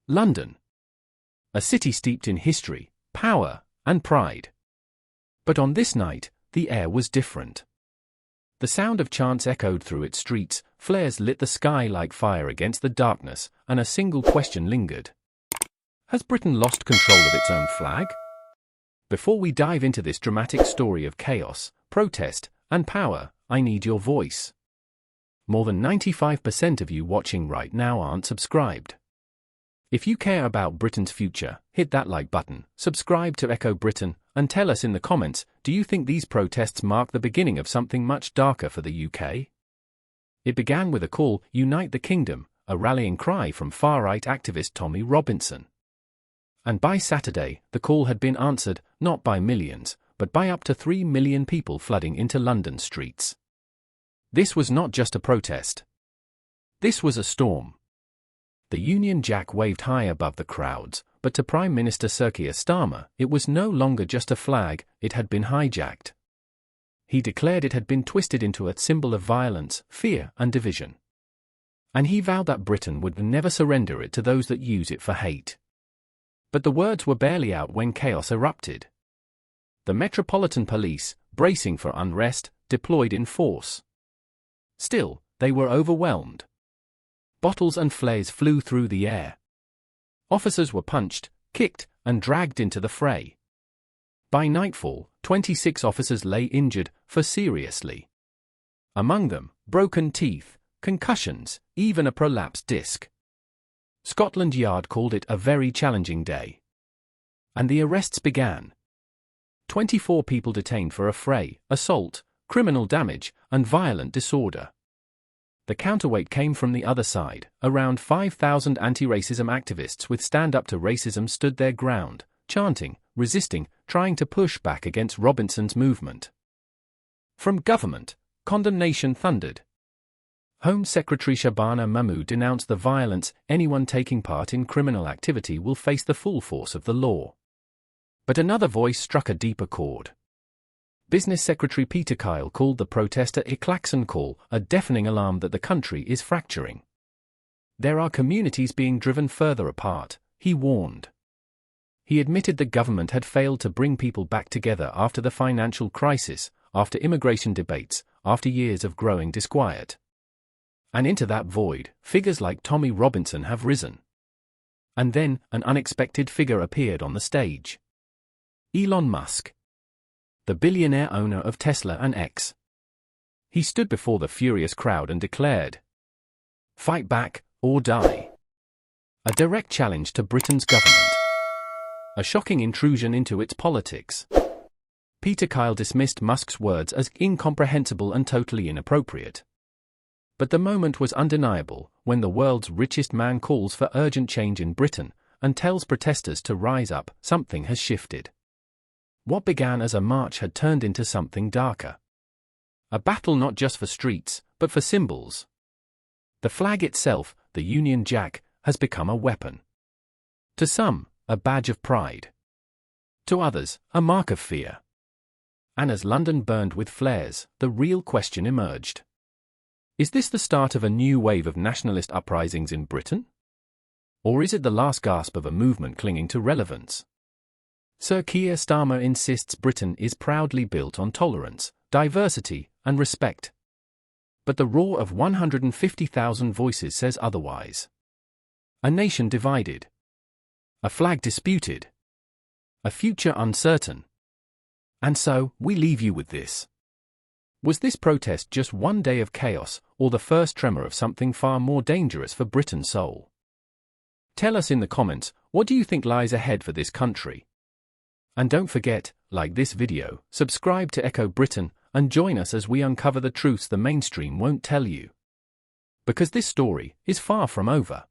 London. A city steeped in history, power, and pride. But on this night, the air was different. The sound of chants echoed through its streets, flares lit the sky like fire against the darkness, and a single question lingered. Has Britain lost control of its own flag? Before we dive into this dramatic story of chaos, protest, and power, I need your voice. More than 95% of you watching right now aren't subscribed. If you care about Britain's future, hit that like button, subscribe to Echo Britain, and tell us in the comments, do you think these protests mark the beginning of something much darker for the UK? It began with a call, "Unite the Kingdom," a rallying cry from far-right activist Tommy Robinson. And by Saturday, the call had been answered, not by millions, but by up to 3 million people flooding into London streets. This was not just a protest. This was a storm. The Union Jack waved high above the crowds, but to Prime Minister Sir Keir Starmer, it was no longer just a flag, it had been hijacked. He declared it had been twisted into a symbol of violence, fear, and division. And he vowed that Britain would never surrender it to those that use it for hate. But the words were barely out when chaos erupted. The Metropolitan Police, bracing for unrest, deployed in force. Still, they were overwhelmed. Bottles and flares flew through the air. Officers were punched, kicked, and dragged into the fray. By nightfall, 26 officers lay injured, for seriously. Among them, broken teeth, concussions, even a prolapsed disc. Scotland Yard called it a very challenging day. And the arrests began. 24 people detained for affray, assault, criminal damage, and violent disorder. The counterweight came from the other side. Around 5,000 anti-racism activists with Stand Up to Racism stood their ground, chanting, resisting, trying to push back against Robinson's movement. From government, condemnation thundered. Home Secretary Shabana Mahmood denounced the violence. Anyone taking part in criminal activity will face the full force of the law. But another voice struck a deeper chord. Business Secretary Peter Kyle called the protest a klaxon call, a deafening alarm that the country is fracturing. There are communities being driven further apart, he warned. He admitted the government had failed to bring people back together after the financial crisis, after immigration debates, after years of growing disquiet. And into that void, figures like Tommy Robinson have risen. And then, an unexpected figure appeared on the stage. Elon Musk. The billionaire owner of Tesla and X. He stood before the furious crowd and declared, "Fight back, or die." A direct challenge to Britain's government. A shocking intrusion into its politics. Peter Kyle dismissed Musk's words as incomprehensible and totally inappropriate. But the moment was undeniable when the world's richest man calls for urgent change in Britain and tells protesters to rise up. Something has shifted. What began as a march had turned into something darker. A battle not just for streets, but for symbols. The flag itself, the Union Jack, has become a weapon. To some, a badge of pride. To others, a mark of fear. And as London burned with flares, the real question emerged. Is this the start of a new wave of nationalist uprisings in Britain? Or is it the last gasp of a movement clinging to relevance? Sir Keir Starmer insists Britain is proudly built on tolerance, diversity, and respect. But the roar of 150,000 voices says otherwise. A nation divided. A flag disputed. A future uncertain. And so, we leave you with this. Was this protest just one day of chaos, or the first tremor of something far more dangerous for Britain's soul? Tell us in the comments, what do you think lies ahead for this country? And don't forget, like this video, subscribe to Echo Britain, and join us as we uncover the truths the mainstream won't tell you. Because this story is far from over.